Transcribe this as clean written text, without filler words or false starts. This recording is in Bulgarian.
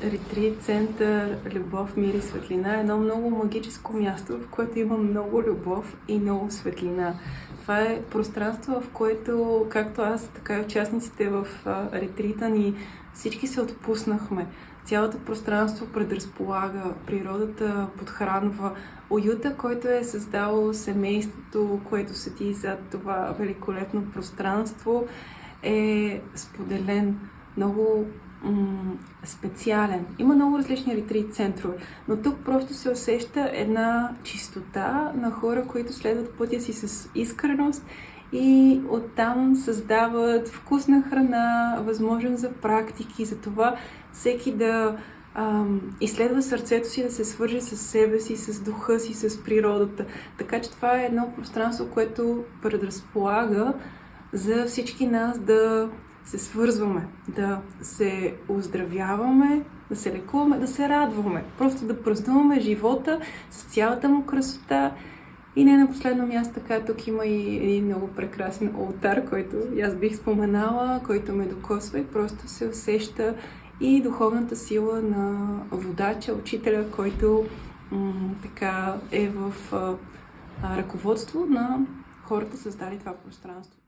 Ретрит център Любов, мир и светлина е едно много магическо място, в което има много любов и много светлина. Това е пространство, в което, както аз, така и участниците в ретрита ни, всички се отпуснахме. Цялото пространство предразполага, природата подхранва, уюта, който е създало семейството, което седи зад това великолепно пространство, е споделен, много специален. Има много различни ретрит центрове, но тук просто се усеща една чистота на хора, които следват пътя си с искреност и оттам създават вкусна храна, възможност за практики, за това всеки да изследва сърцето си, да се свърже с себе си, с духа си, с природата. Така че това е едно пространство, което предразполага за всички нас да се свързваме, да се оздравяваме, да се лекуваме, да се радваме. Просто да празнуваме живота с цялата му красота. И не на последно място, така тук има и един много прекрасен олтар, който аз бих споменала, който ме докосва и просто се усеща и духовната сила на водача, учителя, който така е в ръководство на хората, създали това пространство.